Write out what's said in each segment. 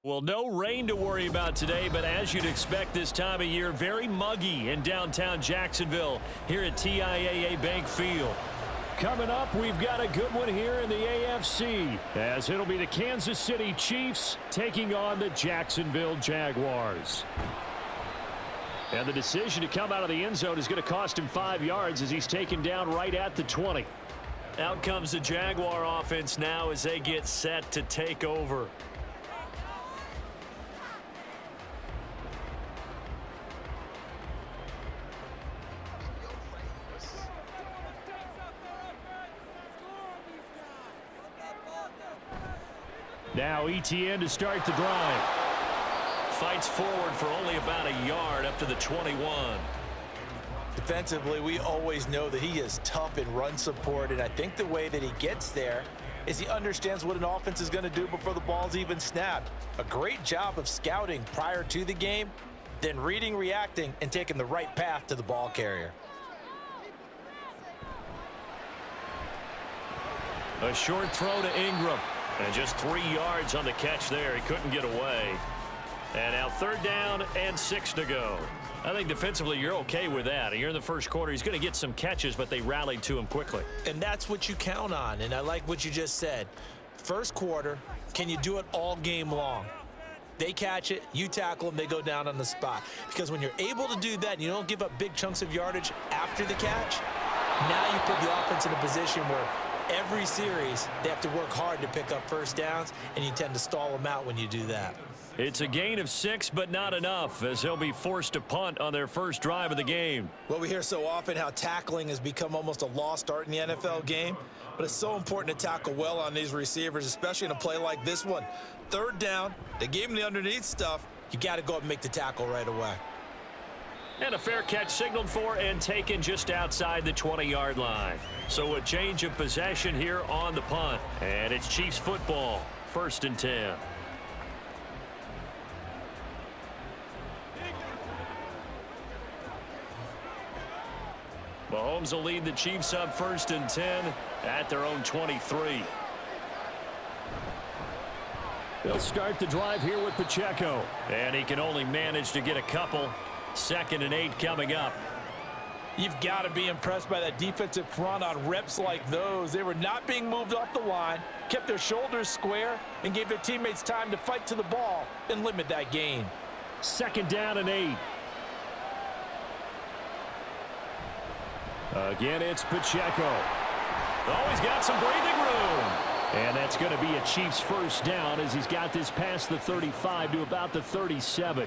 Well, no rain to worry about today, but as you'd expect this time of year, very muggy in downtown Jacksonville here at TIAA Bank Field. Coming up, we've got a good one here in the AFC, as it'll be the Kansas City Chiefs taking on the Jacksonville Jaguars. And the decision to come out of the end zone is going to cost him 5 yards as he's taken down right at the 20. Out comes the Jaguar offense now as they get set to take over. Now ETN to start the drive. Fights forward for only about a yard up to the 21. Defensively, we always know that he is tough in run support, and I think the way that he gets there is he understands what an offense is going to do before the ball's even snapped. A great job of scouting prior to the game, then reading, reacting, and taking the right path to the ball carrier. A short throw to Ingram. And just 3 yards on the catch there. He couldn't get away. And now 3rd down and 6 to go. I think defensively you're okay with that. You're in the first quarter. He's going to get some catches, but they rallied to him quickly. And that's what you count on. And I like what you just said. First quarter, can you do it all game long? They catch it, you tackle them, they go down on the spot. Because when you're able to do that and you don't give up big chunks of yardage after the catch, now you put the offense in a position where every series, they have to work hard to pick up first downs, and you tend to stall them out when you do that. It's a gain of 6, but not enough, as they'll be forced to punt on their first drive of the game. Well, we hear so often how tackling has become almost a lost art in the NFL game, but it's so important to tackle well on these receivers, especially in a play like this one. 3rd down, they gave him the underneath stuff. You got to go up and make the tackle right away. And a fair catch signaled for and taken just outside the 20-yard line. So a change of possession here on the punt. And it's Chiefs football, 1st and 10. Mahomes will lead the Chiefs up 1st and 10 at their own 23. They'll start the drive here with Pacheco. And he can only manage to get a couple. 2nd and 8 coming up. You've got to be impressed by that defensive front on reps like those. They were not being moved off the line, kept their shoulders square, and gave their teammates time to fight to the ball and limit that gain. 2nd down and 8. Again, it's Pacheco. Oh, he's got some breathing room. And that's going to be a Chiefs first down as he's got this past the 35 to about the 37.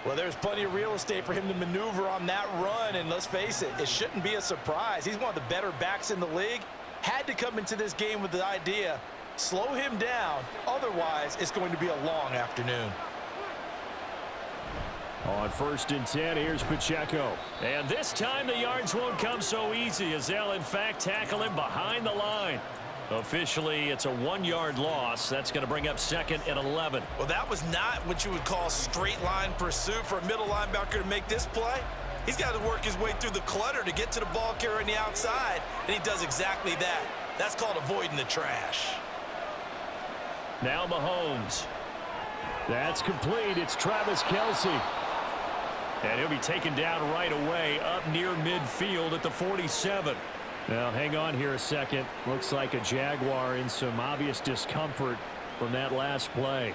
Well, there's plenty of real estate for him to maneuver on that run, and let's face it, it shouldn't be a surprise. He's one of the better backs in the league. Had to come into this game with the idea, slow him down, otherwise it's going to be a long afternoon. On 1st and 10, here's Pacheco. And this time the yards won't come so easy as they'll in fact tackle him behind the line. Officially, it's a 1-yard loss. That's going to bring up 2nd and 11. Well, that was not what you would call straight line pursuit for a middle linebacker to make this play. He's got to work his way through the clutter to get to the ball carrier on the outside, and he does exactly that. That's called avoiding the trash. Now Mahomes. That's complete. It's Travis Kelce. And he'll be taken down right away up near midfield at the 47. Now, hang on here a second. Looks like a Jaguar in some obvious discomfort from that last play.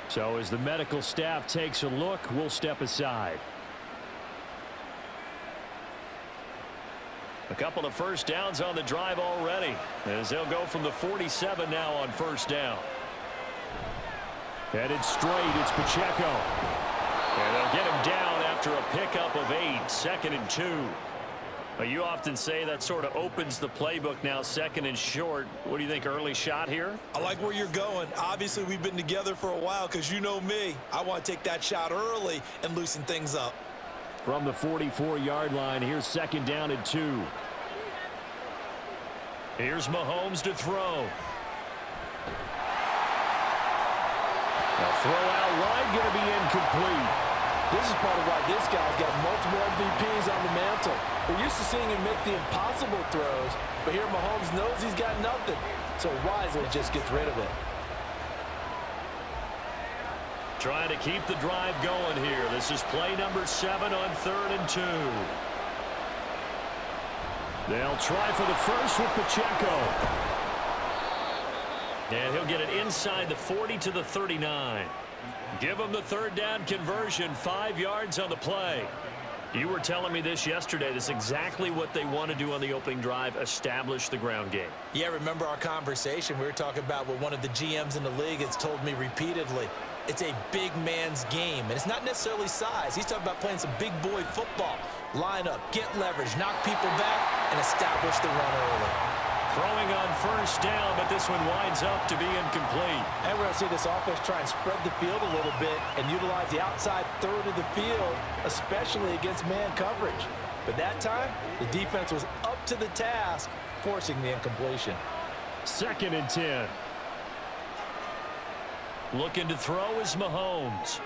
So as the medical staff takes a look, we'll step aside. A couple of first downs on the drive already, as they'll go from the 47 now on 1st down. Headed straight, it's Pacheco. And they'll get him down after a pickup of 8, 2nd and 2. You often say that sort of opens the playbook now, 2nd and short. What do you think, early shot here? I like where you're going. Obviously, we've been together for a while because you know me. I want to take that shot early and loosen things up. From the 44-yard line, here's 2nd down and 2. Here's Mahomes to throw. A throw out wide, going to be incomplete. This is part of why this guy's got multiple MVPs on the mantle. We're used to seeing him make the impossible throws, but here Mahomes knows he's got nothing, so wisely just gets rid of it. Trying to keep the drive going here. This is play number 7 on 3rd and 2. They'll try for the first with Pacheco. And he'll get it inside the 40 to the 39. Give him the 3rd down conversion, 5 yards on the play. You were telling me this yesterday. This is exactly what they want to do on the opening drive, establish the ground game. Yeah, remember our conversation? We were talking about what one of the GMs in the league has told me repeatedly. It's a big man's game, and it's not necessarily size. He's talking about playing some big boy football. Line up, get leverage, knock people back, and establish the run early. Throwing on 1st down, but this one winds up to be incomplete. And we're going to see this offense try and spread the field a little bit and utilize the outside 3rd of the field, especially against man coverage. But that time, the defense was up to the task, forcing the incompletion. 2nd and 10. Looking to throw is Mahomes.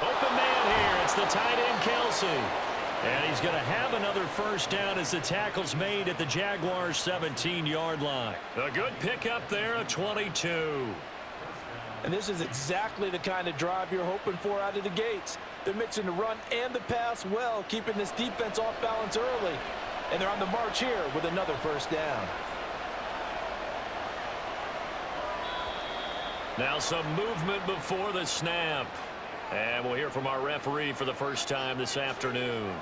Open man here. It's the tight end, Kelsey. And he's going to have another 1st down as the tackle's made at the Jaguars' 17-yard line. A good pickup there, a 22. And this is exactly the kind of drive you're hoping for out of the gates. They're mixing the run and the pass well, keeping this defense off balance early. And they're on the march here with another 1st down. Now some movement before the snap. And we'll hear from our referee for the first time this afternoon.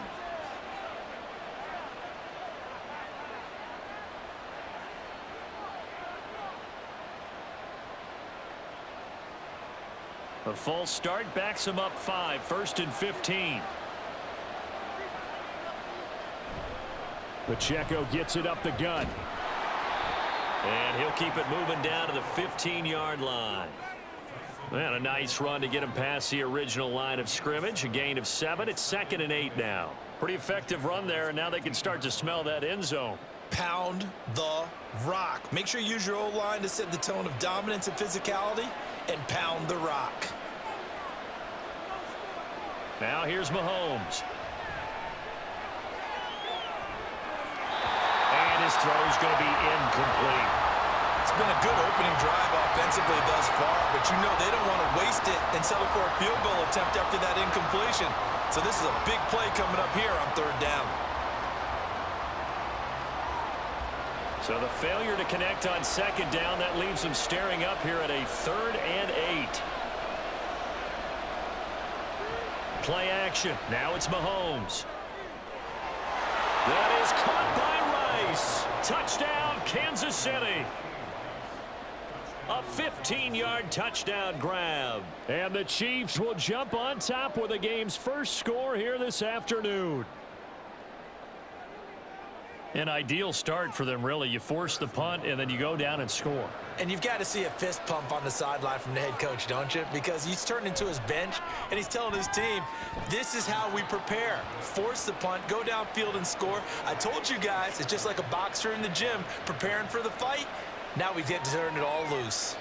A false start backs him up 5, 1st and 15. Pacheco gets it up the gut. And he'll keep it moving down to the 15-yard line. And a nice run to get him past the original line of scrimmage. A gain of 7. It's 2nd and 8 now. Pretty effective run there, and now they can start to smell that end zone. Pound the rock. Make sure you use your O-line to set the tone of dominance and physicality, and pound the rock. Now here's Mahomes. And his throw's going to be incomplete. It's been a good opening drive offensively thus far, but you know they don't want to waste it and settle for a field goal attempt after that incompletion. So this is a big play coming up here on 3rd down. So the failure to connect on 2nd down, that leaves them staring up here at a 3rd and 8. Play action. Now it's Mahomes. That is caught by Rice. Touchdown, Kansas City. A 15-yard touchdown grab. And the Chiefs will jump on top with the game's first score here this afternoon. An ideal start for them, really. You force the punt, and then you go down and score. And you've got to see a fist pump on the sideline from the head coach, don't you? Because he's turned into his bench, and he's telling his team, this is how we prepare. Force the punt, go downfield and score. I told you guys, it's just like a boxer in the gym preparing for the fight. Now we get to turn it all loose.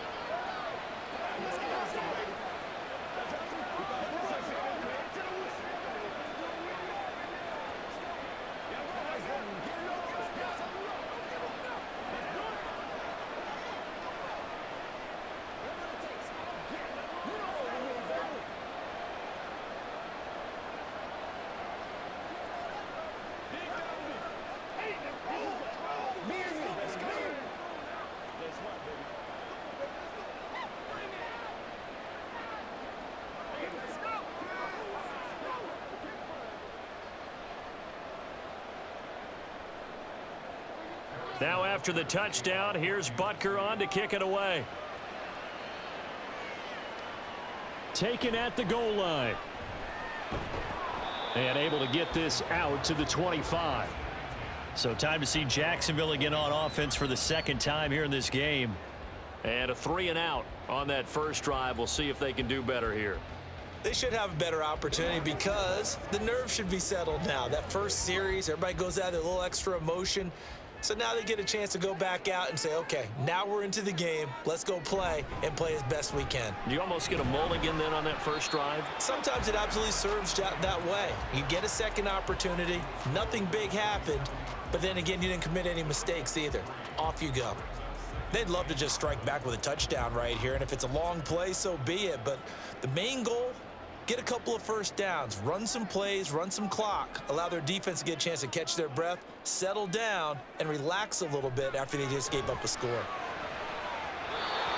Now after the touchdown, here's Butker on to kick it away. Taken at the goal line. And able to get this out to the 25. So time to see Jacksonville again on offense for the 2nd time here in this game. And a 3 and out on that first drive. We'll see if they can do better here. They should have a better opportunity because the nerves should be settled now. That first series, everybody goes out with a little extra emotion. So now they get a chance to go back out and say, okay, now we're into the game. Let's go play and play as best we can. You almost get a mulligan then on that first drive? Sometimes it absolutely serves that way. You get a second opportunity. Nothing big happened. But then again, you didn't commit any mistakes either. Off you go. They'd love to just strike back with a touchdown right here, and if it's a long play, so be it. But the main goal, get a couple of first downs, run some plays, run some clock, allow their defense to get a chance to catch their breath, settle down, and relax a little bit after they just gave up a score.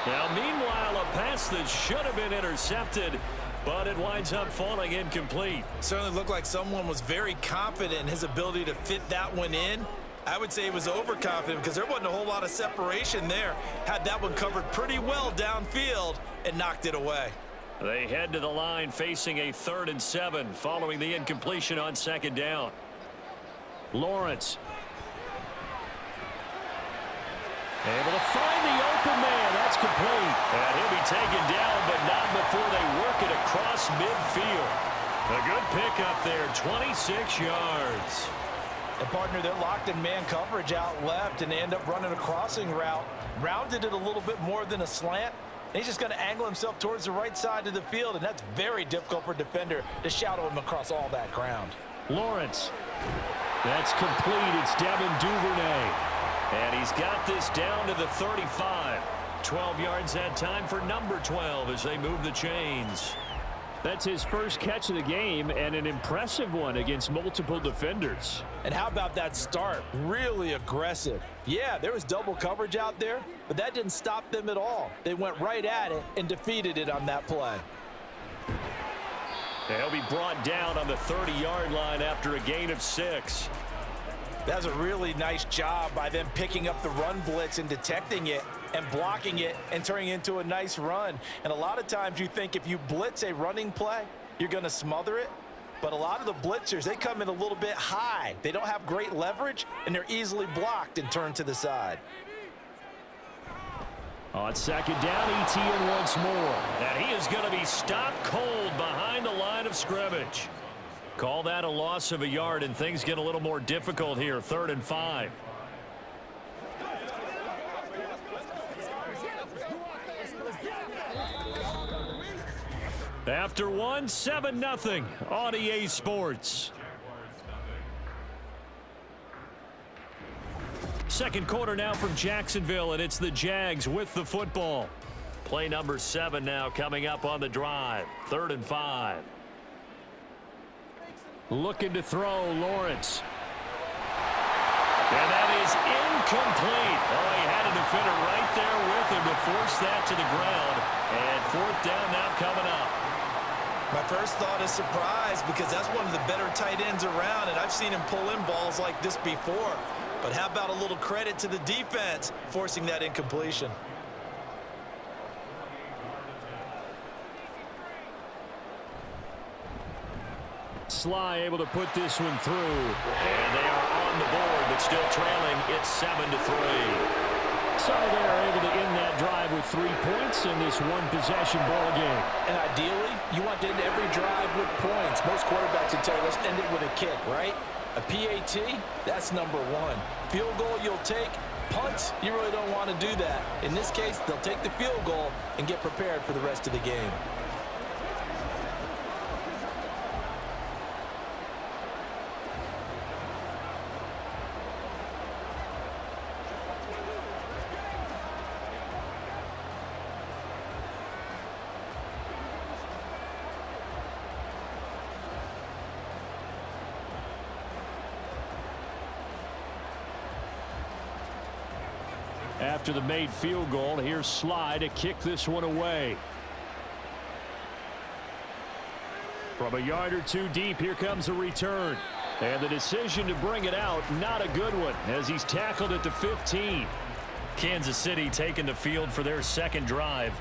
Now, meanwhile, a pass that should have been intercepted, but it winds up falling incomplete. Certainly looked like someone was very confident in his ability to fit that one in. I would say he was overconfident because there wasn't a whole lot of separation there. Had that one covered pretty well downfield and knocked it away. They head to the line facing a 3rd and 7 following the incompletion on 2nd down. Lawrence. Able to find the open man. That's complete. And he'll be taken down, but not before they work it across midfield. A good pickup there, 26 yards. And, partner, they're locked in man coverage out left, and they end up running a crossing route. Rounded it a little bit more than a slant. And he's just going to angle himself towards the right side of the field, and that's very difficult for a defender to shadow him across all that ground. Lawrence. That's complete. It's Devin Duvernay. And he's got this down to the 35. 12 yards that time for number 12 as they move the chains. That's his first catch of the game, and an impressive one against multiple defenders. And how about that start? Really aggressive. Yeah, there was double coverage out there, but that didn't stop them at all. They went right at it and defeated it on that play. He'll be brought down on the 30-yard line after a gain of 6. That's a really nice job by them picking up the run blitz and detecting it and blocking it and turning it into a nice run. And a lot of times you think if you blitz a running play, you're going to smother it. But a lot of the blitzers, they come in a little bit high. They don't have great leverage, and they're easily blocked and turned to the side. On 2nd down, ETN once more. And he is going to be stopped cold behind the line of scrimmage. Call that a loss of a yard, and things get a little more difficult here. 3rd and 5. After one, 7-0 on EA Sports. Second quarter now from Jacksonville, and it's the Jags with the football. Play number 7 now coming up on the drive. 3rd and 5. Looking to throw, Lawrence. And that is incomplete. Oh, he had a defender right there with him to force that to the ground. And 4th down now coming up. My first thought is surprise because that's one of the better tight ends around, and I've seen him pull in balls like this before. But how about a little credit to the defense forcing that incompletion? Sly able to put this one through. And they are on the board, but still trailing. It's 7-3. So they are able to end that drive with 3 points in this one-possession ball game. And ideally, you want to end every drive with points. Most quarterbacks would tell you, let's end it with a kick, right? A PAT, that's number 1. Field goal, you'll take. Punts, you really don't want to do that. In this case, they'll take the field goal and get prepared for the rest of the game. After the made field goal, here's Sly to kick this one away. From a yard or 2 deep, here comes a return. And the decision to bring it out, not a good one, as he's tackled at the 15. Kansas City taking the field for their 2nd drive.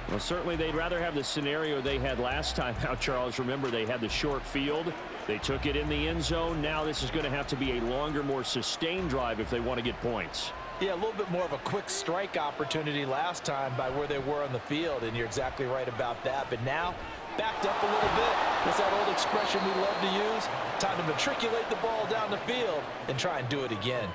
Well, certainly they'd rather have the scenario they had last time out, Charles. Remember, they had the short field. They took it in the end zone. Now this is going to have to be a longer, more sustained drive if they want to get points. Yeah, a little bit more of a quick strike opportunity last time by where they were on the field, and you're exactly right about that. But now, backed up a little bit. What's that old expression we love to use? Time to matriculate the ball down the field and try and do it again.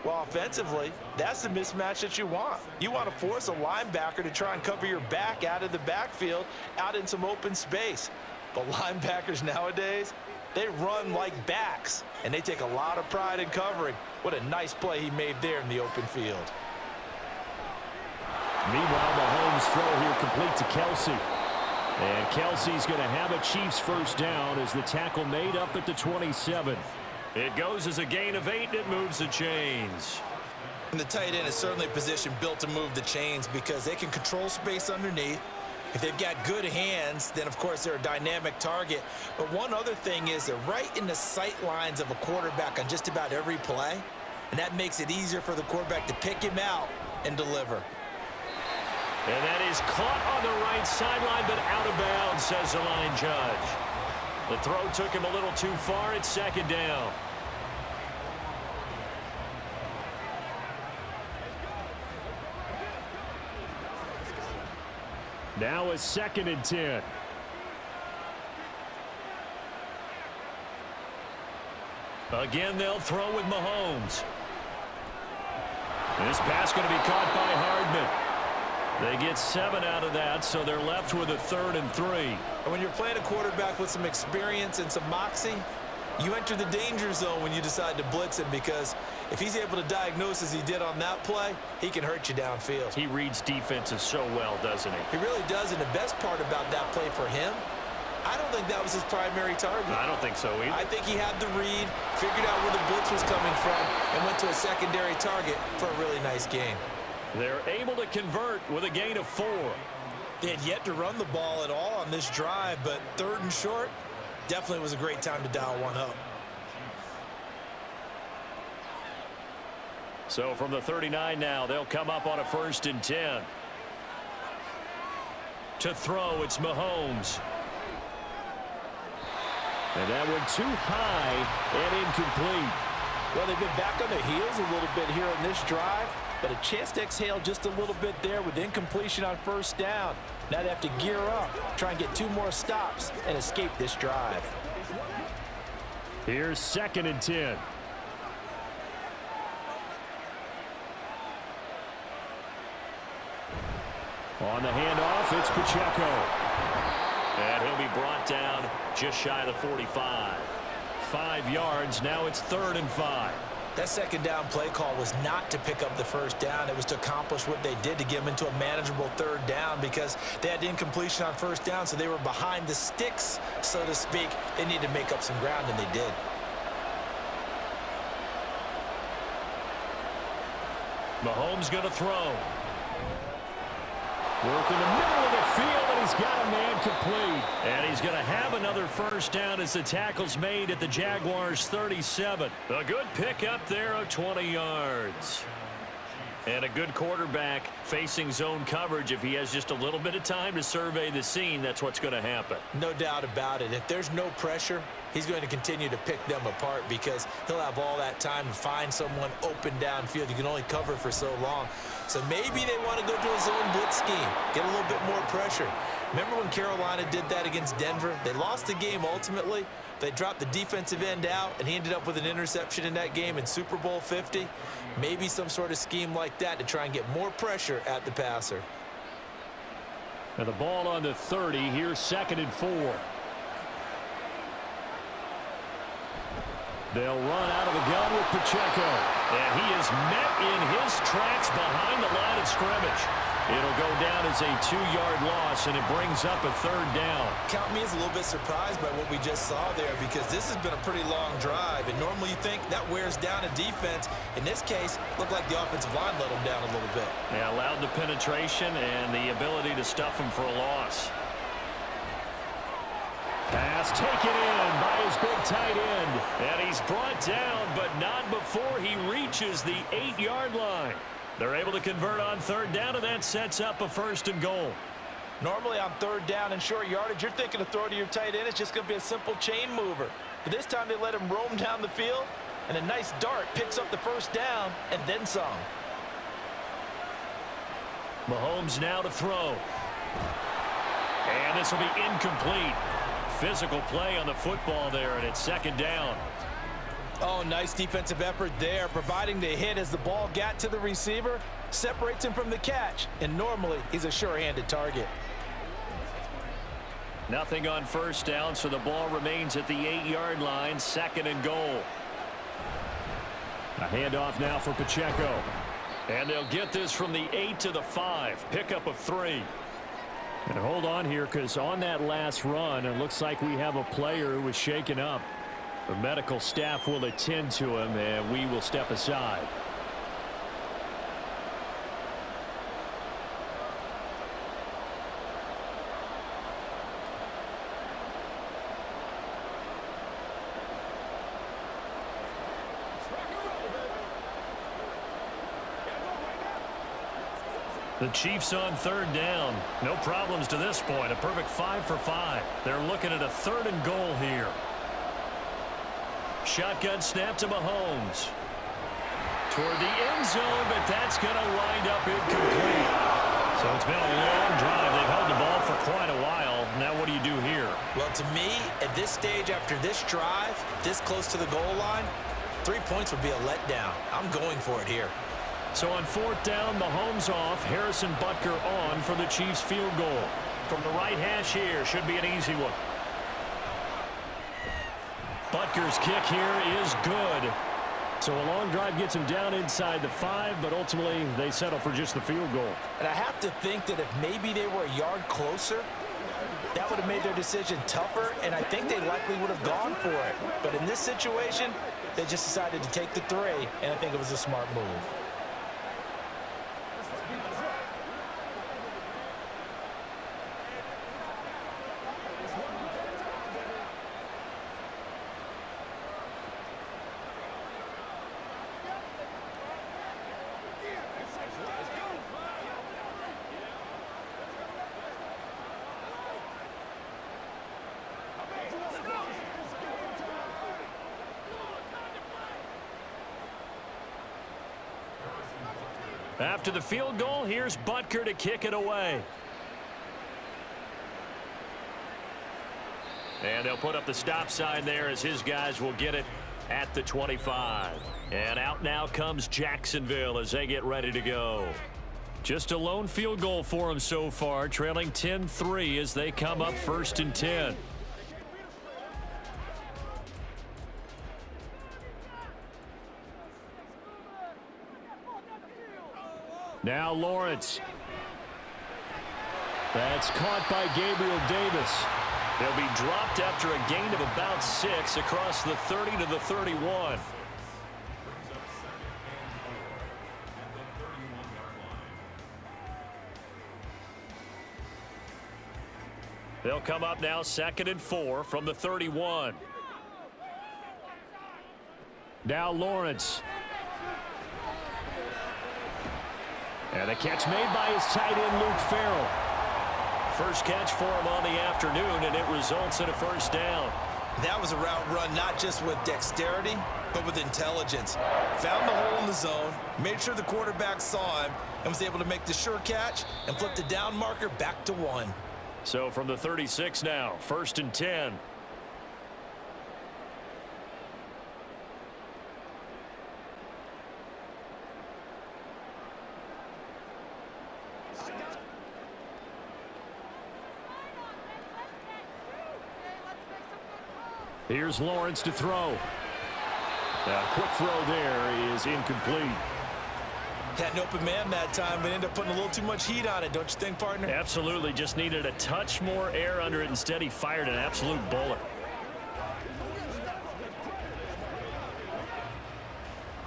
Well, offensively, that's the mismatch that you want. You want to force a linebacker to try and cover your back out of the backfield, out in some open space. But linebackers nowadays, they run like backs, and they take a lot of pride in covering. What a nice play he made there in the open field. Meanwhile, Mahomes' throw here complete to Kelsey. And Kelsey's going to have a Chiefs first down as the tackle made up at the 27. It goes as a gain of 8, and it moves the chains. And the tight end is certainly a position built to move the chains because they can control space underneath. If they've got good hands, then, of course, they're a dynamic target. But one other thing is they're right in the sight lines of a quarterback on just about every play, and that makes it easier for the quarterback to pick him out and deliver. And that is caught on the right sideline, but out of bounds, says the line judge. The throw took him a little too far. It's second down. Now a 2nd and 10. Again, they'll throw with Mahomes. This pass going to be caught by Hardman. They get 7 out of that, so they're left with a 3rd and 3. And when you're playing a quarterback with some experience and some moxie, you enter the danger zone when you decide to blitz him, because if he's able to diagnose as he did on that play, he can hurt you downfield. He reads defenses so well, doesn't he? He really does, and the best part about that play for him, I don't think that was his primary target. I don't think so either. I think he had the read, figured out where the blitz was coming from, and went to a secondary target for a really nice gain. They're able to convert with a gain of 4. They had yet to run the ball at all on this drive, but 3rd and short definitely was a great time to dial one up. So from the 39 now, they'll come up on a 1st and 10. To throw, it's Mahomes. And that one too high and incomplete. Well, they've been back on their heels a little bit here in this drive, but a chance to exhale just a little bit there with incompletion on 1st down. Now they have to gear up, try and get 2 more stops, and escape this drive. Here's 2nd and 10. On the handoff, it's Pacheco. And he'll be brought down just shy of the 45. 5 yards, now it's 3rd and 5. That 2nd down play call was not to pick up the 1st down. It was to accomplish what they did, to get them into a manageable 3rd down, because they had incompletion on 1st down, so they were behind the sticks, so to speak. They needed to make up some ground, and they did. Mahomes going to throw. Work in the middle of the field, and he's got a man complete. And he's going to have another 1st down as the tackle's made at the Jaguars' 37. A good pickup there of 20 yards. And a good quarterback facing zone coverage. If he has just a little bit of time to survey the scene, that's what's going to happen. No doubt about it. If there's no pressure, he's going to continue to pick them apart, because he'll have all that time to find someone open downfield. You can only cover for so long. So maybe they want to go to a zone blitz scheme, get a little bit more pressure. Remember when Carolina did that against Denver? They lost the game ultimately. They dropped the defensive end out, and he ended up with an interception in that game in Super Bowl 50. Maybe some sort of scheme like that to try and get more pressure at the passer. And the ball on the 30. Here's 2nd and 4. They'll run out of the gun with Pacheco. And he is met in his tracks behind the line of scrimmage. It'll go down as a 2-yard loss, and it brings up a 3rd down. Count me as a little bit surprised by what we just saw there, because this has been a pretty long drive, and normally you think that wears down a defense. In this case, looked like the offensive line let them down a little bit. Yeah, allowed the penetration and the ability to stuff him for a loss. Pass taken in by his big tight end. And he's brought down, but not before he reaches the 8-yard line. They're able to convert on 3rd down, and that sets up a 1st and goal. Normally on 3rd down and short yardage, you're thinking of throw to your tight end. It's just going to be a simple chain mover. But this time they let him roam down the field, and a nice dart picks up the 1st down and then some. Mahomes now to throw. And this will be incomplete. Physical play on the football there, and it's 2nd down. Oh, nice defensive effort there, providing the hit as the ball got to the receiver, separates him from the catch, and normally he's a sure-handed target. Nothing on 1st down, so the ball remains at the 8-yard line, 2nd and goal. A handoff now for Pacheco. And they'll get this from the 8 to the 5. Pickup of 3. And hold on here, because on that last run, it looks like we have a player who was shaken up. The medical staff will attend to him, and we will step aside. The Chiefs on 3rd down. No problems to this point. A perfect 5 for 5. They're looking at a 3rd and goal here. Shotgun snap to Mahomes. Toward the end zone, but that's going to wind up incomplete. So it's been a long drive. They've held the ball for quite a while. Now what do you do here? Well, to me, at this stage after this drive, this close to the goal line, 3 points would be a letdown. I'm going for it here. So on 4th down, Mahomes off, Harrison Butker on for the Chiefs field goal. From the right hash here, should be an easy one. Butker's kick here is good. So a long drive gets him down inside the 5, but ultimately they settle for just the field goal. And I have to think that if maybe they were a yard closer, that would have made their decision tougher, and I think they likely would have gone for it. But in this situation, they just decided to take the 3, and I think it was a smart move. After the field goal, here's Butker to kick it away. And they'll put up the stop sign there as his guys will get it at the 25. And out now comes Jacksonville as they get ready to go. Just a lone field goal for them so far, trailing 10-3 as they come up 1st and 10. Now Lawrence. That's caught by Gabriel Davis. They'll be dropped after a gain of about 6 across the 30 to the 31. They'll come up now 2nd and 4 from the 31. Now Lawrence. And a catch made by his tight end, Luke Farrell. First catch for him on the afternoon, and it results in a 1st down. That was a route run not just with dexterity, but with intelligence. Found the hole in the zone, made sure the quarterback saw him, and was able to make the sure catch and flip the down marker back to 1. So from the 36 now, 1st and 10. Here's Lawrence to throw. A quick throw there is incomplete. Had an open man that time, but ended up putting a little too much heat on it, don't you think, partner? Absolutely. Just needed a touch more air under it. Instead, he fired an absolute bullet.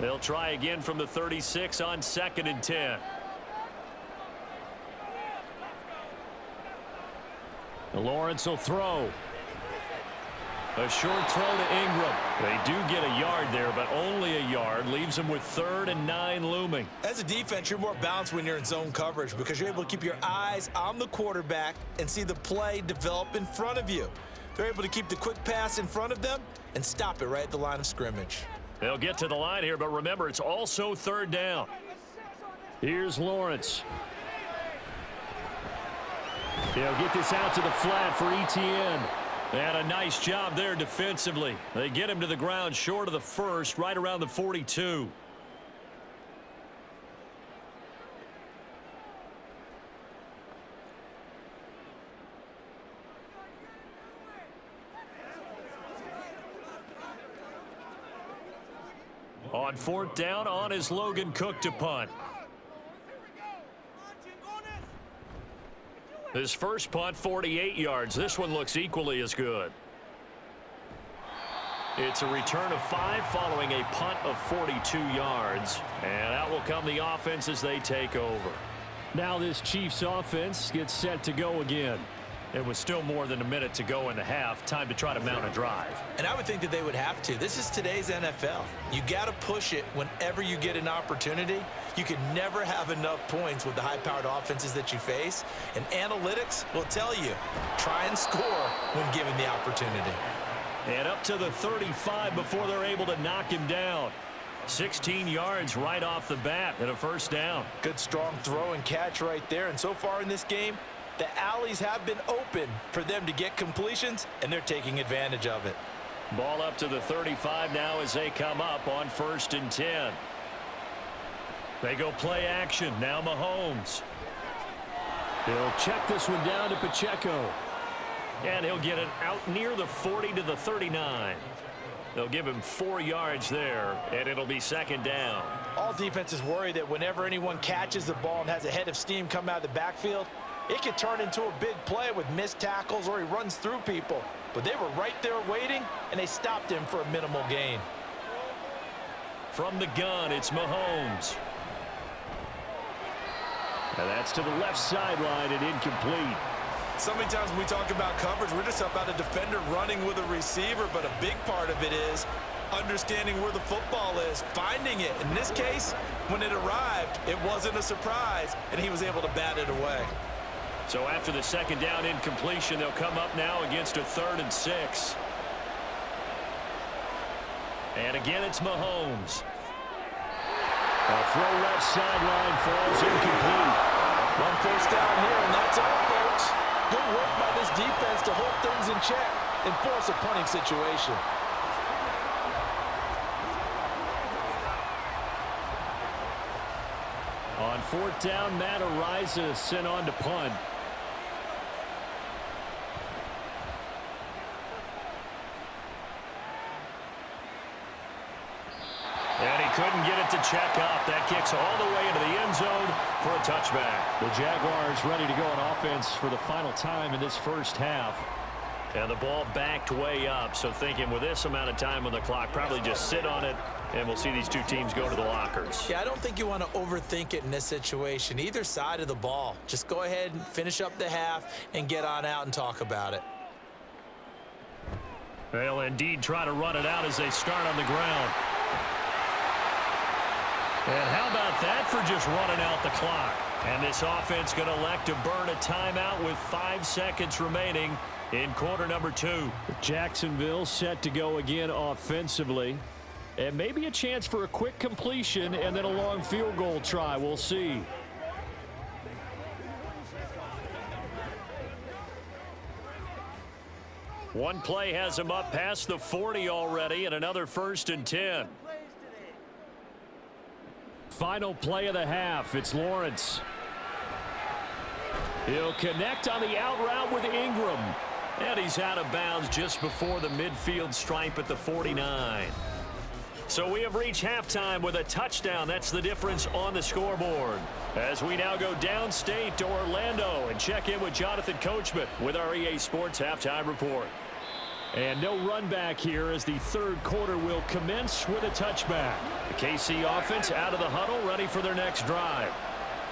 They'll try again from the 36 on 2nd and 10. Lawrence will throw. A short throw to Ingram. They do get a yard there, but only a yard. Leaves them with 3rd and 9 looming. As a defense, you're more balanced when you're in zone coverage because you're able to keep your eyes on the quarterback and see the play develop in front of you. They're able to keep the quick pass in front of them and stop it right at the line of scrimmage. They'll get to the line here, but remember, it's also 3rd down. Here's Lawrence. They'll get this out to the flat for ETN. And a nice job there defensively. They get him to the ground short of the 1st, right around the 42. On 4th down, on is Logan Cook to punt. His first punt, 48 yards. This one looks equally as good. It's a return of 5 following a punt of 42 yards. And out will come the offense as they take over. Now this Chiefs offense gets set to go again. It was still more than a minute to go in the half. Time to try to mount a drive. And I would think that they would have to. This is today's NFL. You got to push it whenever you get an opportunity. You can never have enough points with the high-powered offenses that you face. And analytics will tell you, try and score when given the opportunity. And up to the 35 before they're able to knock him down. 16 yards right off the bat and a first down. Good strong throw and catch right there. And so far in this game, the alleys have been open for them to get completions, and they're taking advantage of it. Ball up to the 35 now as they come up on 1st and 10. They go play action. Now Mahomes. He'll check this one down to Pacheco. And he'll get it out near the 40 to the 39. They'll give him 4 yards there, and it'll be 2nd down. All defenses worry that whenever anyone catches the ball and has a head of steam come out of the backfield, it could turn into a big play with missed tackles or he runs through people. But they were right there waiting, and they stopped him for a minimal gain. From the gun, it's Mahomes. And that's to the left sideline and incomplete. So many times when we talk about coverage, we're just about a defender running with a receiver, but a big part of it is understanding where the football is, finding it. In this case, when it arrived, it wasn't a surprise, and he was able to bat it away. So after the 2nd down incompletion, they'll come up now against a 3rd and 6. And again, it's Mahomes. A throw left sideline falls incomplete. One first down here, and that's all, folks. Good work by this defense to hold things in check and force a punting situation. On 4th down, Matt Ariza sent on to punt. And he couldn't get it to check up. That kicks all the way into the end zone for a touchback. The Jaguars ready to go on offense for the final time in this first half. And the ball backed way up. So thinking with this amount of time on the clock, probably just sit on it, and we'll see these two teams go to the lockers. Yeah, I don't think you want to overthink it in this situation. Either side of the ball. Just go ahead and finish up the half and get on out and talk about it. They'll indeed try to run it out as they start on the ground. And how about that for just running out the clock? And this offense going to elect to burn a timeout with 5 seconds remaining in quarter number 2. Jacksonville set to go again offensively. And maybe a chance for a quick completion and then a long field goal try. We'll see. One play has him up past the 40 already, and another 1st and 10. Final play of the half. It's Lawrence. He'll connect on the out route with Ingram. And he's out of bounds just before the midfield stripe at the 49. So we have reached halftime with a touchdown. That's the difference on the scoreboard. As we now go downstate to Orlando and check in with Jonathan Coachman with our EA Sports Halftime Report. And no run back here as the 3rd quarter will commence with a touchback. The KC offense out of the huddle, ready for their next drive.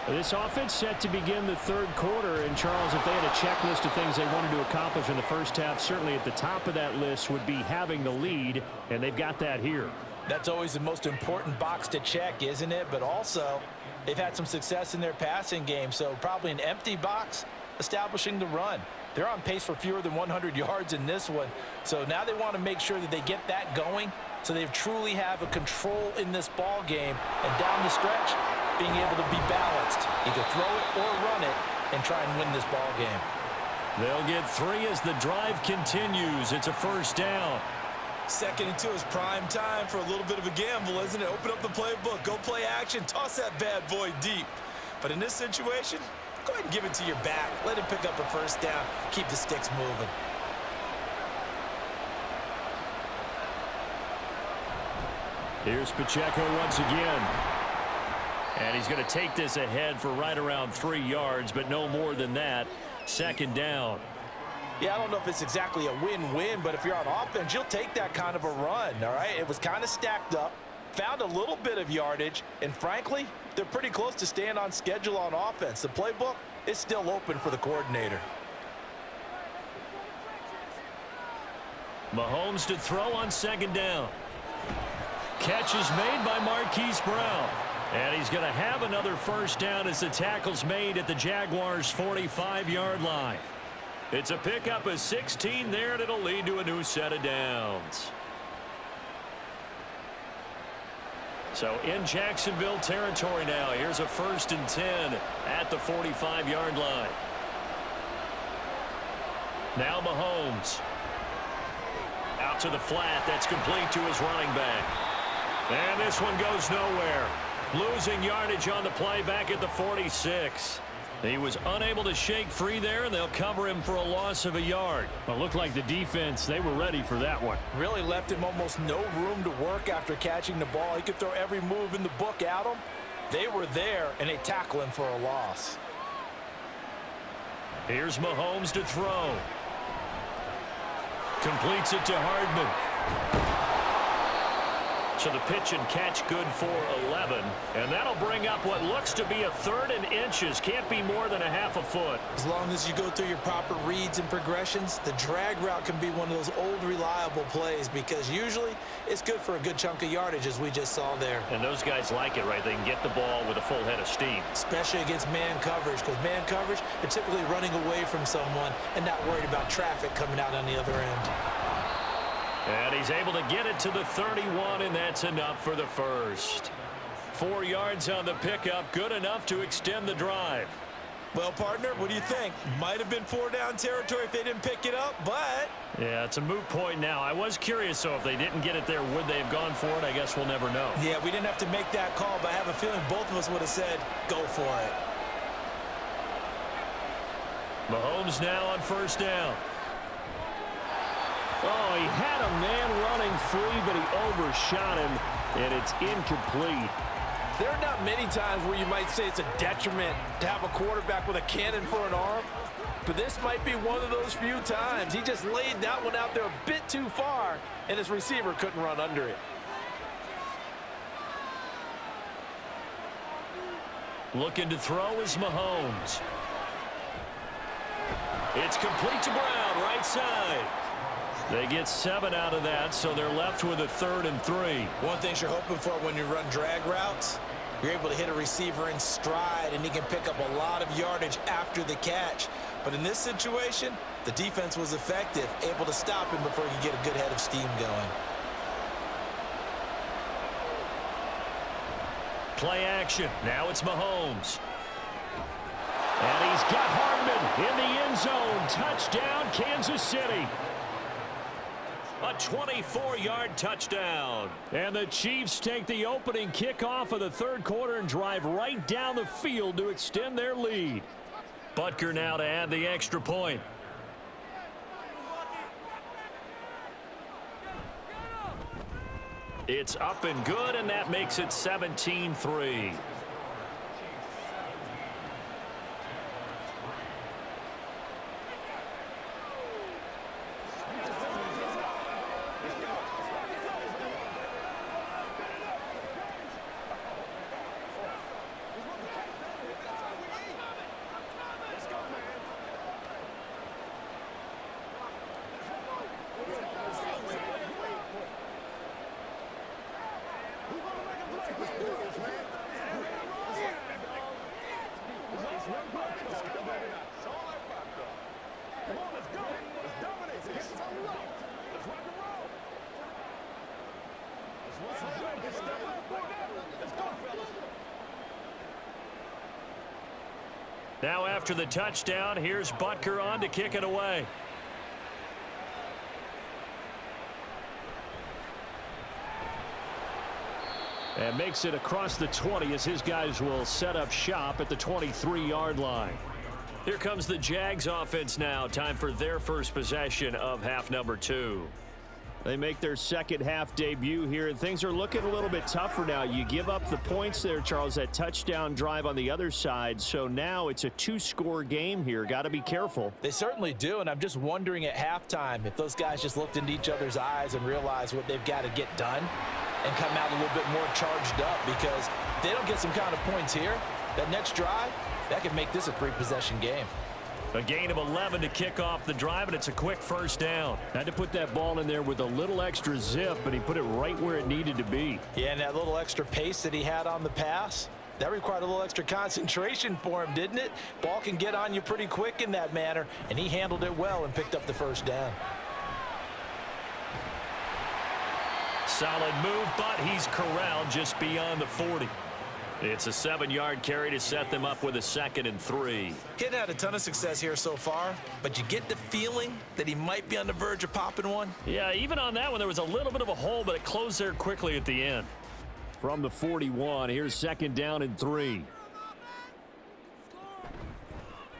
This offense set to begin the 3rd quarter. And, Charles, if they had a checklist of things they wanted to accomplish in the first half, certainly at the top of that list would be having the lead, and they've got that here. That's always the most important box to check, isn't it? But also, they've had some success in their passing game, so probably an empty box establishing the run. They're on pace for fewer than 100 yards in this one, so now they want to make sure that they get that going so they truly have a control in this ball game, and down the stretch, being able to be balanced, either throw it or run it, and try and win this ball game. They'll get 3 as the drive continues. It's a 1st down. 2nd and 2 is prime time for a little bit of a gamble, isn't it? Open up the playbook, go play action, toss that bad boy deep. But in this situation, go ahead and give it to your back. Let him pick up a 1st down. Keep the sticks moving. Here's Pacheco once again. And he's going to take this ahead for right around 3 yards, but no more than that. Second down. Yeah, I don't know if it's exactly a win-win, but if you're on offense, you'll take that kind of a run, all right? It was kind of stacked up, found a little bit of yardage, and frankly, they're pretty close to staying on schedule on offense. The playbook is still open for the coordinator. Mahomes to throw on second down. Catch is made by Marquise Brown. And he's going to have another first down as the tackle's made at the Jaguars' 45-yard line. It's a pickup of 16 there, and it'll lead to a new set of downs. So in Jacksonville territory now. Here's a 1st and 10 at the 45-yard line. Now Mahomes. Out to the flat. That's complete to his running back. And this one goes nowhere. Losing yardage on the play back at the 46. He was unable to shake free there, and they'll cover him for a loss of a yard. Well, it looked like the defense, they were ready for that one. Really left him almost no room to work after catching the ball. He could throw every move in the book at him. They were there, and they tackle him for a loss. Here's Mahomes to throw. Completes it to Hardman. So the pitch and catch good for 11. And that'll bring up what looks to be a 3rd and inches. Can't be more than a half a foot. As long as you go through your proper reads and progressions, the drag route can be one of those old reliable plays because usually it's good for a good chunk of yardage as we just saw there. And those guys like it, right? They can get the ball with a full head of steam. Especially against man coverage because man coverage, they're typically running away from someone and not worried about traffic coming out on the other end. And he's able to get it to the 31, and that's enough for the first. 4 yards on the pickup, good enough to extend the drive. Well, partner, what do you think? Might have been 4-down territory if they didn't pick it up, but... Yeah, it's a moot point now. I was curious, so if they didn't get it there, would they have gone for it? I guess we'll never know. Yeah, we didn't have to make that call, but I have a feeling both of us would have said, go for it. Mahomes now on first down. Oh, he had a man running free, but he overshot him, and it's incomplete. There are not many times where you might say it's a detriment to have a quarterback with a cannon for an arm, but this might be one of those few times. He just laid that one out there a bit too far, and his receiver couldn't run under it. Looking to throw is Mahomes. It's complete to Brown, right side. They get 7 out of that, so they're left with a 3rd and 3. One thing you're hoping for when you run drag routes, you're able to hit a receiver in stride, and he can pick up a lot of yardage after the catch. But in this situation, the defense was effective, able to stop him before he could get a good head of steam going. Play action. Now it's Mahomes. And he's got Hardman in the end zone. Touchdown, Kansas City. A 24-yard touchdown. And the Chiefs take the opening kickoff of the 3rd quarter and drive right down the field to extend their lead. Butker now to add the extra point. It's up and good, and that makes it 17-3. Now after the touchdown, here's Butker on to kick it away. And makes it across the 20 as his guys will set up shop at the 23-yard line. Here comes the Jags offense now. Time for their first possession of half number 2. They make their second half debut here, and things are looking a little bit tougher now. You give up the points there, Charles, that touchdown drive on the other side. So now it's a two-score game here. Got to be careful. They certainly do, and I'm just wondering at halftime if those guys just looked into each other's eyes and realized what they've got to get done and come out a little bit more charged up, because if they don't get some kind of points here, that next drive, that could make this a three-possession game. A gain of 11 to kick off the drive, and it's a quick first down. Had to put that ball in there with a little extra zip, but he put it right where it needed to be. Yeah, and that little extra pace that he had on the pass, that required a little extra concentration for him, didn't it? Ball can get on you pretty quick in that manner, and he handled it well and picked up the first down. Solid move, but he's corralled just beyond the 40. It's a 7-yard carry to set them up with a 2nd and 3. He hadn't had a ton of success here so far, but you get the feeling that he might be on the verge of popping one. Yeah, even on that one, there was a little bit of a hole, but it closed there quickly at the end. From the 41, here's 2nd down and 3.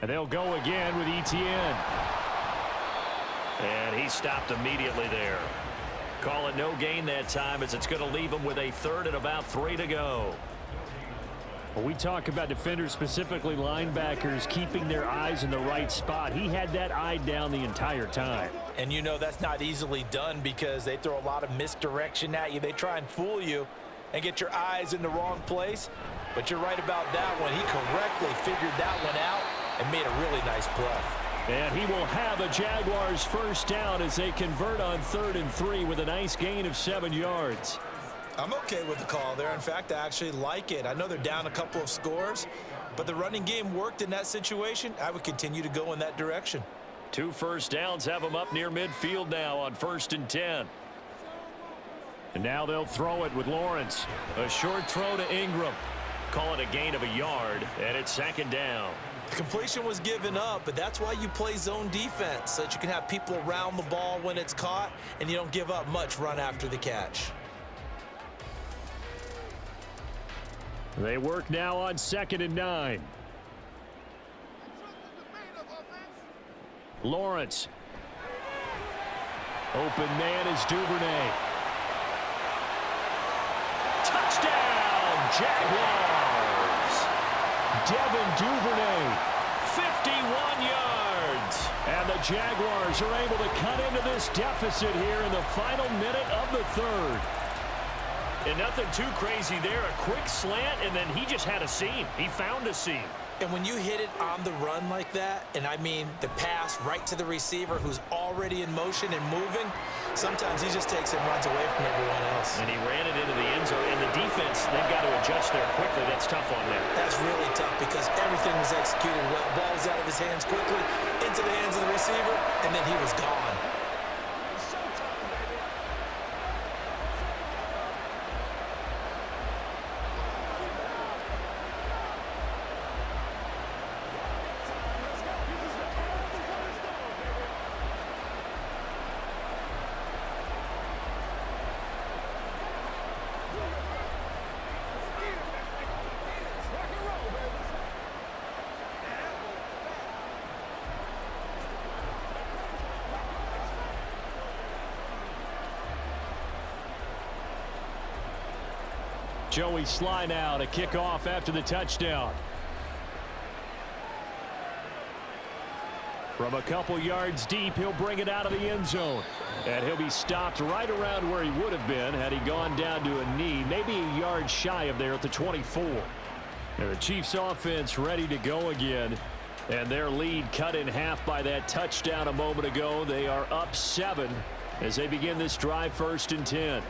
And they'll go again with Etienne. And he stopped immediately there. Call it no gain that time, as it's going to leave him with a 3rd and about 3 to go. When we talk about defenders, specifically linebackers, keeping their eyes in the right spot, he had that eye down the entire time. And you know that's not easily done, because they throw a lot of misdirection at you. They try and fool you and get your eyes in the wrong place. But you're right about that one. He correctly figured that one out and made a really nice play. And he will have a Jaguars first down as they convert on 3rd and 3 with a nice gain of 7 yards. I'm okay with the call there. In fact, I actually like it. I know they're down a couple of scores, but the running game worked in that situation. I would continue to go in that direction. 2 first downs have them up near midfield now on 1st and 10. And now they'll throw it with Lawrence. A short throw to Ingram. Call it a gain of a yard, and it's 2nd down. The completion was given up, but that's why you play zone defense, so that you can have people around the ball when it's caught, and you don't give up much run after the catch. They work now on 2nd and 9. Lawrence. Open man is Duvernay. Touchdown, Jaguars! Devin Duvernay. 51 yards. And the Jaguars are able to cut into this deficit here in the final minute of the 3rd. And nothing too crazy there. A quick slant, and then he just had a seam. He found a seam. And when you hit it on the run like that, and I mean the pass right to the receiver who's already in motion and moving, sometimes he just takes it and runs away from everyone else. And he ran it into the end zone. And the defense, they've got to adjust there quickly. That's tough on them. That's really tough, because everything was executed well. Ball was out of his hands quickly, into the hands of the receiver, and then he was gone. Joey Sly now to kick off after the touchdown. From a couple yards deep, he'll bring it out of the end zone. And he'll be stopped right around where he would have been had he gone down to a knee, maybe a yard shy of there at the 24. And the Chiefs offense ready to go again. And their lead cut in half by that touchdown a moment ago. They are up 7 as they begin this drive, 1st and 10.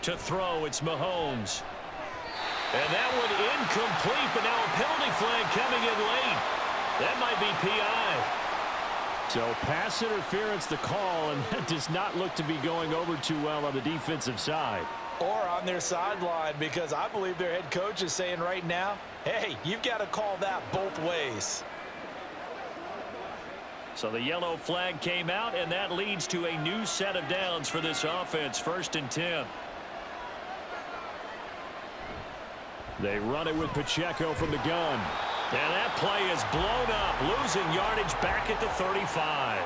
To throw, it's Mahomes. And that one incomplete, but now a penalty flag coming in late. That might be PI. So pass interference the call, and that does not look to be going over too well on the defensive side. Or on their sideline, because I believe their head coach is saying right now, hey, you've got to call that both ways. So the yellow flag came out, and that leads to a new set of downs for this offense, 1st and 10. They run it with Pacheco from the gun. And that play is blown up, losing yardage back at the 35.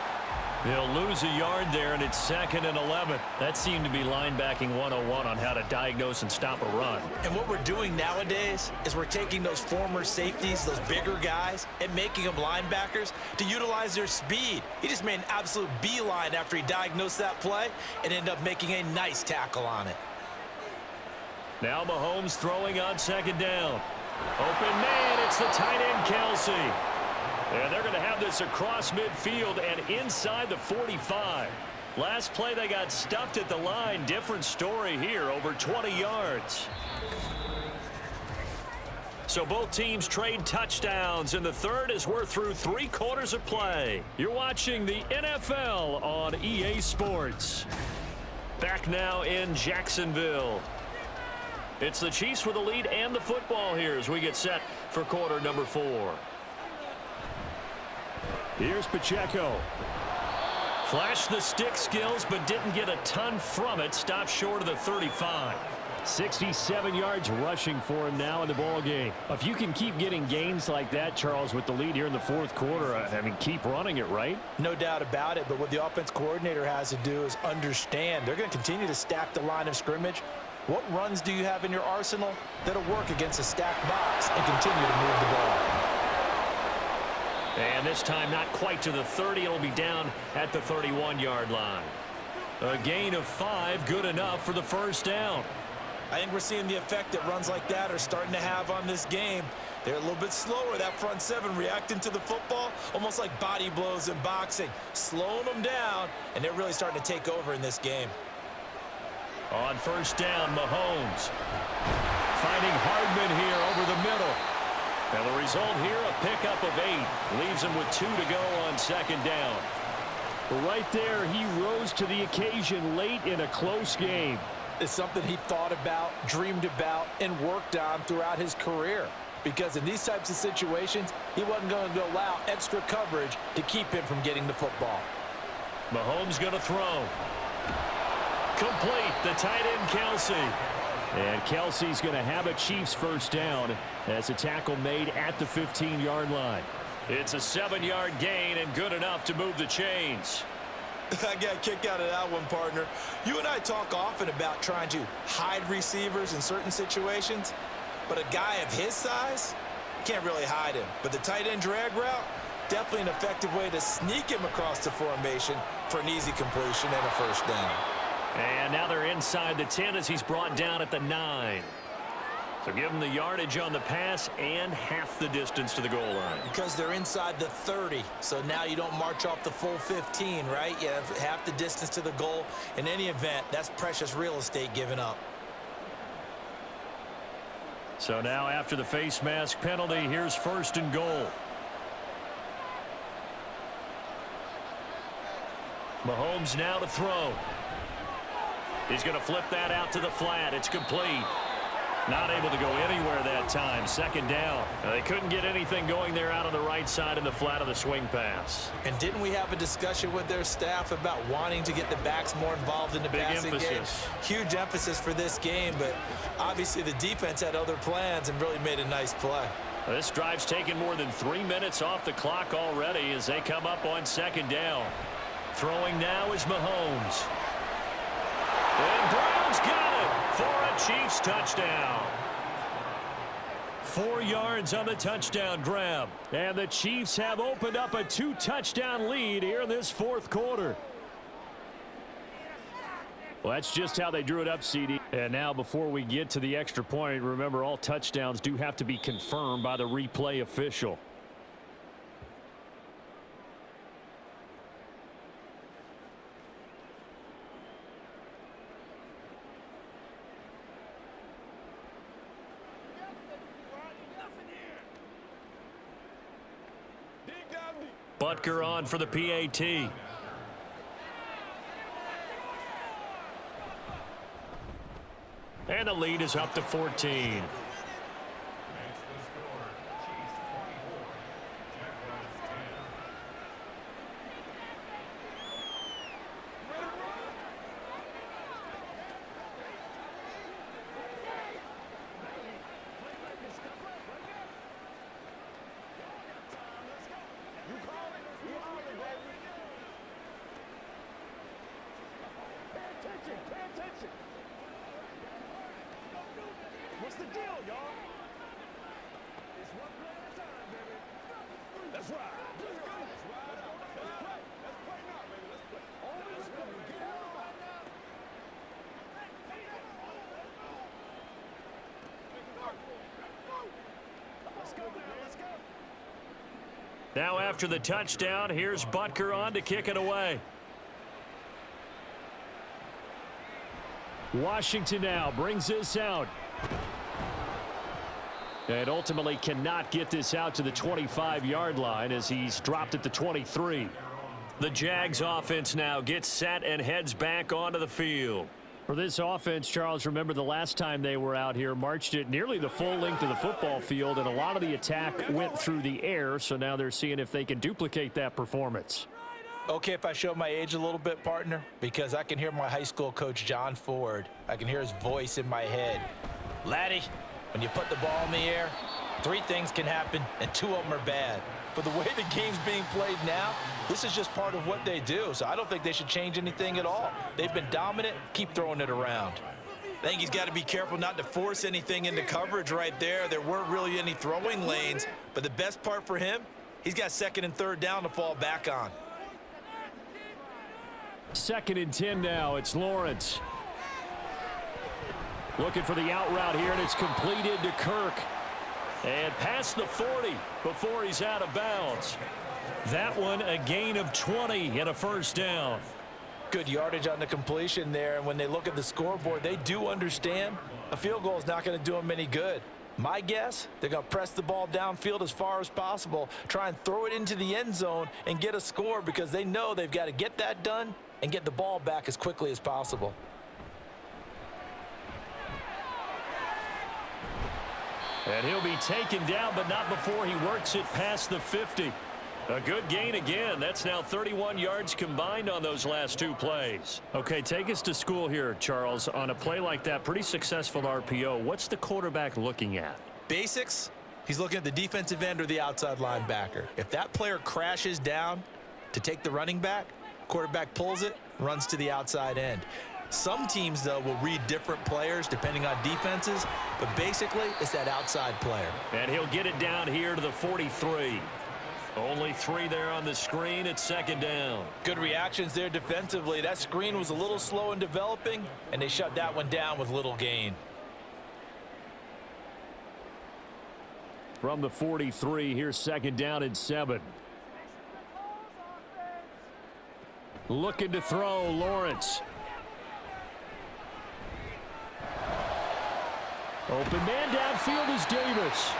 They'll lose a yard there, and it's 2nd and 11. That seemed to be linebacking 101 on how to diagnose and stop a run. And what we're doing nowadays is we're taking those former safeties, those bigger guys, and making them linebackers to utilize their speed. He just made an absolute beeline after he diagnosed that play and ended up making a nice tackle on it. Now Mahomes throwing on 2nd down. Open man, it's the tight end Kelsey. And they're going to have this across midfield and inside the 45. Last play they got stuffed at the line. Different story here, over 20 yards. So both teams trade touchdowns in the third as we're through 3 quarters of play. You're watching the NFL on EA Sports. Back now in Jacksonville. It's the Chiefs with the lead and the football here as we get set for quarter number 4. Here's Pacheco. Flashed the stick skills, but didn't get a ton from it. Stopped short of the 35. 67 yards rushing for him now in the ball game. If you can keep getting gains like that, Charles, with the lead here in the 4th quarter, I mean, keep running it, right? No doubt about it, but what the offense coordinator has to do is understand they're going to continue to stack the line of scrimmage. What runs do you have in your arsenal that'll work against a stacked box and continue to move the ball? And this time not quite to the 30. It'll be down at the 31-yard line. A gain of 5, good enough for the first down. I think we're seeing the effect that runs like that are starting to have on this game. They're a little bit slower, that front 7 reacting to the football, almost like body blows in boxing, slowing them down, and they're really starting to take over in this game. On first down, Mahomes finding Hardman here over the middle. And the result here, a pickup of 8. Leaves him with 2 to go on 2nd down. Right there, he rose to the occasion late in a close game. It's something he thought about, dreamed about, and worked on throughout his career. Because in these types of situations, he wasn't going to allow extra coverage to keep him from getting the football. Mahomes going to throw. Complete, the tight end Kelsey. And Kelsey's going to have a Chiefs first down as a tackle made at the 15-yard line. It's a 7-yard gain and good enough to move the chains. I got a kick out of that one, partner. You and I talk often about trying to hide receivers in certain situations, but a guy of his size, can't really hide him. But the tight end drag route, definitely an effective way to sneak him across the formation for an easy completion and a first down. And now they're inside the 10 as he's brought down at the 9. So give him the yardage on the pass and half the distance to the goal line. Because they're inside the 30, so now you don't march off the full 15, right? You have half the distance to the goal. In any event, that's precious real estate given up. So now after the face mask penalty, here's 1st and goal. Mahomes now to throw. He's going to flip that out to the flat. It's complete. Not able to go anywhere that time. 2nd down. They couldn't get anything going there out on the right side in the flat of the swing pass. And didn't we have a discussion with their staff about wanting to get the backs more involved in the passing game? Huge emphasis for this game, but obviously the defense had other plans and really made a nice play. This drive's taken more than 3 minutes off the clock already as they come up on 2nd down. Throwing now is Mahomes. And Brown's got it for a Chiefs touchdown. 4 yards on the touchdown grab. And the Chiefs have opened up a 2-touchdown lead here in this 4th quarter. Well, that's just how they drew it up, CD. And now before we get to the extra point, remember all touchdowns do have to be confirmed by the replay official. Butker on for the PAT. And the lead is up to 14. Now after the touchdown, here's Butker on to kick it away. Washington now brings this out. And ultimately cannot get this out to the 25-yard line as he's dropped at the 23. The Jags offense now gets set and heads back onto the field. For this offense, Charles, remember the last time they were out here, marched it nearly the full length of the football field, and a lot of the attack went through the air, so now they're seeing if they can duplicate that performance. Okay, if I show my age a little bit, partner, because I can hear my high school coach, John Ford. I can hear his voice in my head. Laddie, when you put the ball in the air, 3 things can happen, and 2 of them are bad. But the way the game's being played now, this is just part of what they do, so I don't think they should change anything at all. They've been dominant. Keep throwing it around. I think he's got to be careful not to force anything into coverage right there. There weren't really any throwing lanes, but the best part for him, he's got 2nd and 3rd down to fall back on. 2nd and 10 now. It's Lawrence. Looking for the out route here, and it's completed to Kirk. And past the 40 before he's out of bounds. That one a gain of 20 and a first down. Good yardage on the completion there, and when they look at the scoreboard, they do understand a field goal is not going to do them any good. My guess, they're going to press the ball downfield as far as possible, try and throw it into the end zone and get a score because they know they've got to get that done and get the ball back as quickly as possible. And he'll be taken down, but not before he works it past the 50. A good gain again. That's now 31 yards combined on those last 2 plays. Okay, take us to school here, Charles. On a play like that, pretty successful RPO. What's the quarterback looking at? Basics, he's looking at the defensive end or the outside linebacker. If that player crashes down to take the running back, quarterback pulls it, runs to the outside end. Some teams, though, will read different players depending on defenses, but basically it's that outside player. And he'll get it down here to the 43. Only 3 there on the screen. It's 2nd down. Good reactions there defensively. That screen was a little slow in developing, and they shut that one down with little gain. From the 43, here's 2nd down and 7. Looking to throw, Lawrence. Open man downfield is Davis.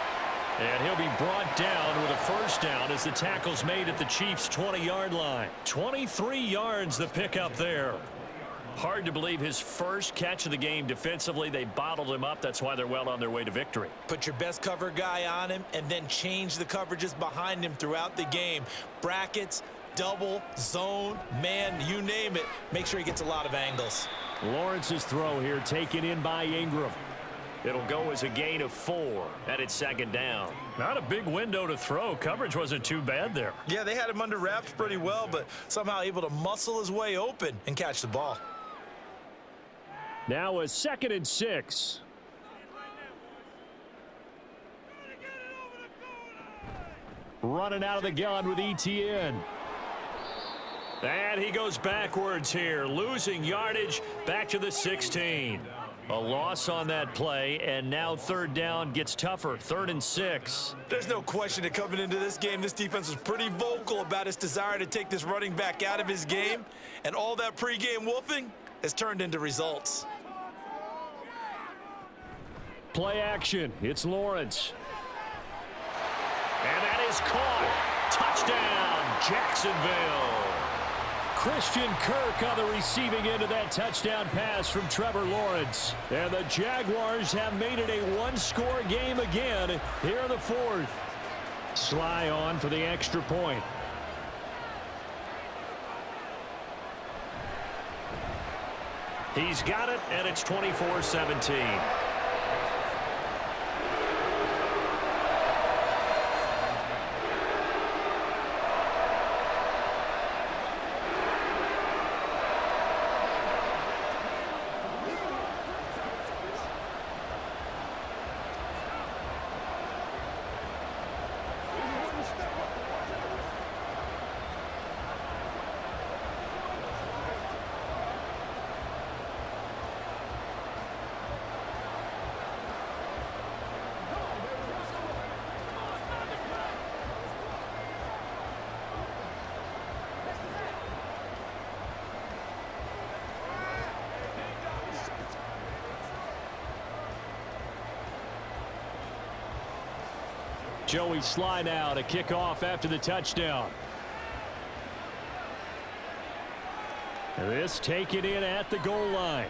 And he'll be brought down with a first down as the tackle's made at the Chiefs' 20-yard line. 23 yards the pickup there. Hard to believe his first catch of the game defensively. They bottled him up. That's why they're well on their way to victory. Put your best cover guy on him and then change the coverages behind him throughout the game. Brackets, double, zone, man, you name it. Make sure he gets a lot of angles. Lawrence's throw here taken in by Ingram. It'll go as a gain of 4, and it's 2nd down. Not a big window to throw. Coverage wasn't too bad there. Yeah, they had him under wraps pretty well, but somehow able to muscle his way open and catch the ball. Now a 2nd and 6. Running out of the gun with ETN. And he goes backwards here, losing yardage back to the 16. A loss on that play, and now 3rd down gets tougher. 3rd and 6. There's no question that coming into this game, this defense was pretty vocal about its desire to take this running back out of his game, and all that pregame wolfing has turned into results. Play action. It's Lawrence. And that is caught. Touchdown, Jacksonville. Christian Kirk on the receiving end of that touchdown pass from Trevor Lawrence. And the Jaguars have made it a 1-score game again here in the 4th. Sly on for the extra point. He's got it, and it's 24-17. Joey Sly now to kick off after the touchdown. This taken in at the goal line.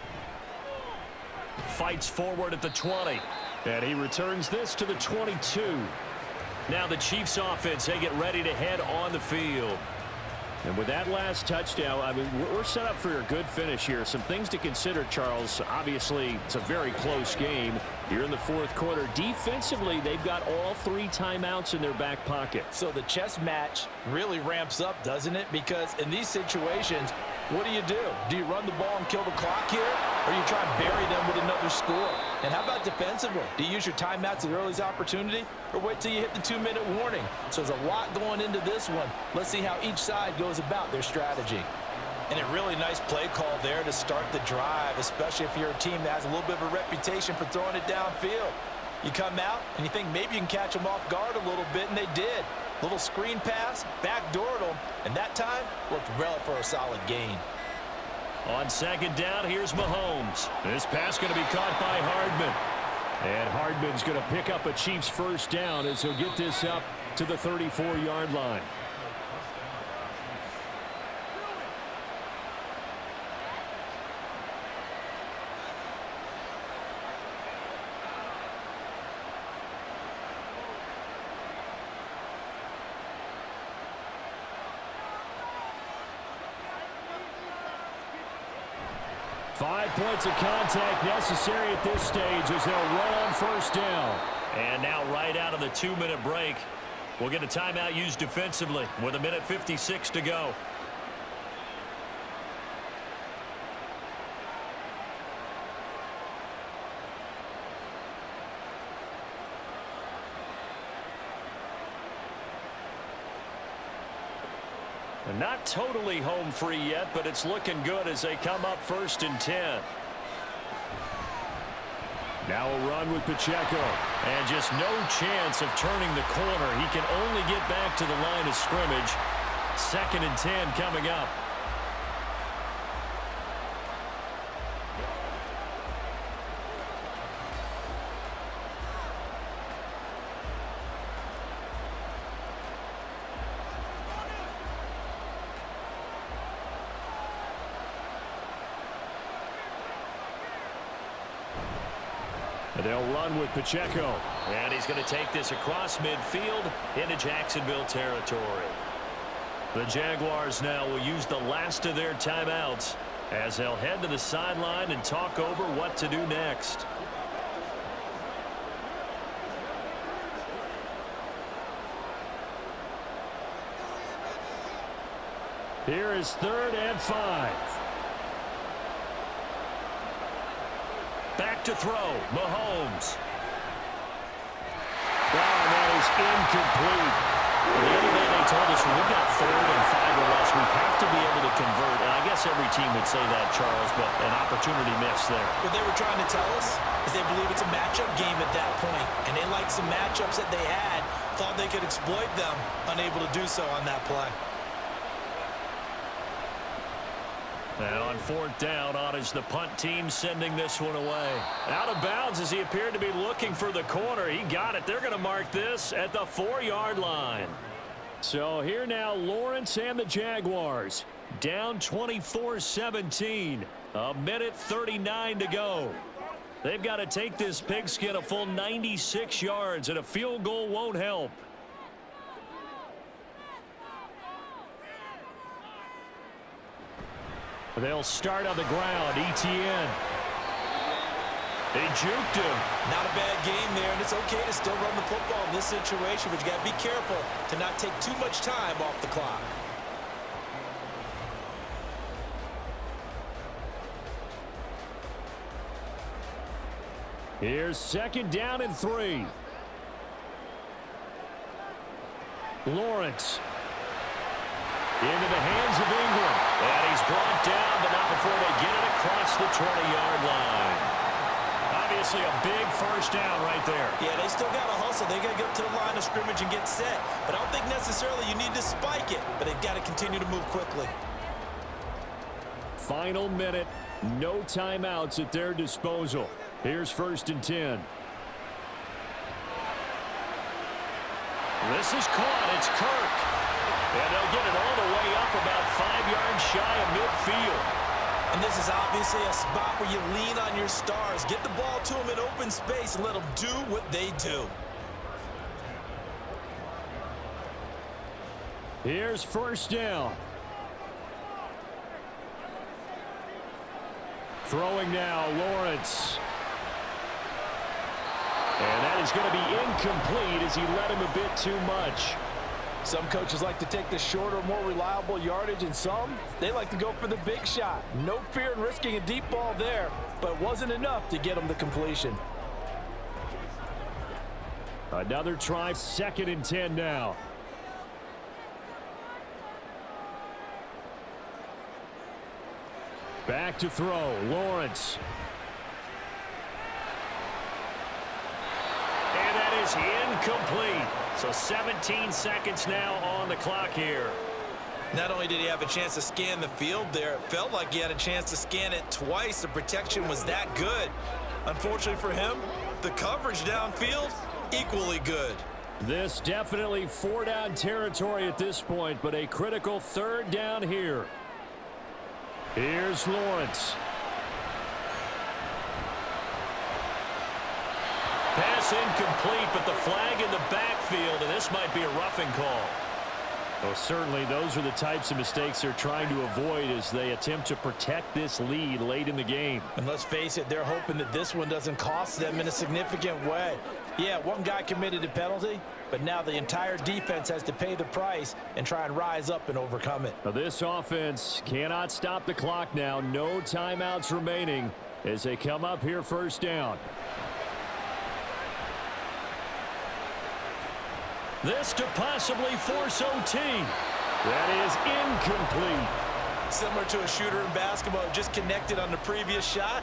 Fights forward at the 20. And he returns this to the 22. Now the Chiefs offense, they get ready to head on the field. And with that last touchdown, I mean, we're set up for a good finish here. Some things to consider, Charles. Obviously, it's a very close game here in the fourth quarter. Defensively, they've got all 3 timeouts in their back pocket. So the chess match really ramps up, doesn't it? Because in these situations, what do? Do you run the ball and kill the clock here? Or you try and bury them with another score? And how about defensively? Do you use your timeouts at the earliest opportunity? Or wait till you hit the 2-minute warning? So there's a lot going into this one. Let's see how each side goes about their strategy. And a really nice play call there to start the drive, especially if you're a team that has a little bit of a reputation for throwing it downfield. You come out and you think maybe you can catch them off guard a little bit, and they did. Little screen pass, backdoored them, and that time looked well for a solid gain. On second down, here's Mahomes. This pass going to be caught by Hardman. And Hardman's going to pick up a Chiefs first down as he'll get this up to the 34-yard line. Five points of contact necessary at this stage as they'll run on first down. And now right out of the 2-minute break, we'll get a timeout used defensively with 1:56 to go. And not totally home free yet, but it's looking good as they come up 1st and 10. Now a run with Pacheco. And just no chance of turning the corner. He can only get back to the line of scrimmage. 2nd and 10 coming up. They'll run with Pacheco. And he's going to take this across midfield into Jacksonville territory. The Jaguars now will use the last of their timeouts as they'll head to the sideline and talk over what to do next. Here is 3rd and 5. Back to throw, Mahomes. Wow, that is incomplete. The other day they told us when we've got 3rd and 5 or less, we have to be able to convert. And I guess every team would say that, Charles, but an opportunity missed there. What they were trying to tell us is they believe it's a matchup game at that point, and they liked some matchups that they had, thought they could exploit them, unable to do so on that play. Now on 4th down, on is the punt team sending this one away. Out of bounds as he appeared to be looking for the corner. He got it. They're going to mark this at the 4-yard line. So here now, Lawrence and the Jaguars. Down 24-17. 1:39 to go. They've got to take this pigskin a full 96 yards, and a field goal won't help. They'll start on the ground. ETN. They juked him. Not a bad game there, and it's okay to still run the football in this situation, but you got to be careful to not take too much time off the clock. Here's 2nd down and 3. Lawrence. Into the hands of Ingram. And he's brought down, but not before they get it across the 20-yard line. Obviously a big first down right there. Yeah, they still got to hustle. They got to get to the line of scrimmage and get set. But I don't think necessarily you need to spike it, but they've got to continue to move quickly. Final minute. No timeouts at their disposal. Here's 1st and 10. This is caught. It's Kirk. And they'll get it all the way up about 5 yards shy of midfield. And this is obviously a spot where you lean on your stars. Get the ball to them in open space and let them do what they do. Here's first down. Throwing now, Lawrence. And that is going to be incomplete as he led him a bit too much. Some coaches like to take the shorter, more reliable yardage, and some, they like to go for the big shot. No fear in risking a deep ball there, but it wasn't enough to get him the completion. Another try, 2nd and 10 now. Back to throw, Lawrence. And that is incomplete. So 17 seconds now on the clock here. Not only did he have a chance to scan the field there, it felt like he had a chance to scan it twice. The protection was that good. Unfortunately for him, the coverage downfield, equally good. This definitely 4-down territory at this point, but a critical 3rd down here. Here's Lawrence. Pass incomplete, but the flag in the backfield, and this might be a roughing call. Well, certainly those are the types of mistakes they're trying to avoid as they attempt to protect this lead late in the game. And let's face it, they're hoping that this one doesn't cost them in a significant way. Yeah, one guy committed a penalty, but now the entire defense has to pay the price and try and rise up and overcome it. Now, this offense cannot stop the clock now. No timeouts remaining as they come up here 1st down. This to possibly force OT. That is incomplete. Similar to a shooter in basketball, just connected on the previous shot.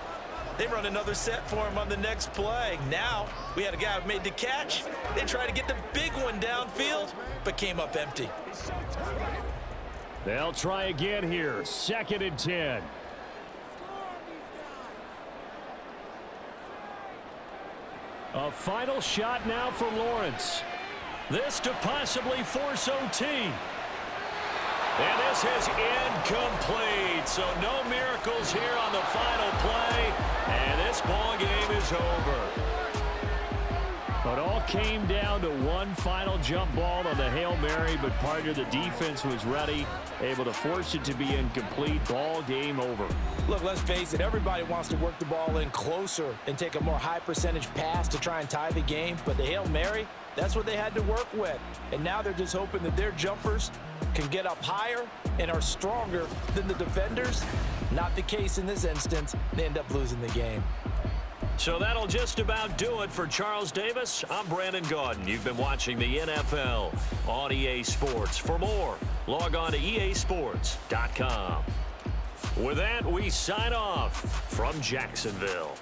They run another set for him on the next play. Now, we had a guy who made the catch. They tried to get the big one downfield, but came up empty. They'll try again here. 2nd and 10. A final shot now for Lawrence. This to possibly force OT. And this is incomplete. So no miracles here on the final play. And this ball game is over. It all came down to one final jump ball on the Hail Mary, but part of the defense was ready, able to force it to be incomplete. Ball game over. Look, let's face it, everybody wants to work the ball in closer and take a more high percentage pass to try and tie the game, but the Hail Mary, that's what they had to work with. And now they're just hoping that their jumpers can get up higher and are stronger than the defenders. Not the case in this instance. They end up losing the game. So that'll just about do it for Charles Davis. I'm Brandon Gaudin. You've been watching the NFL on EA Sports. For more, log on to easports.com. With that, we sign off from Jacksonville.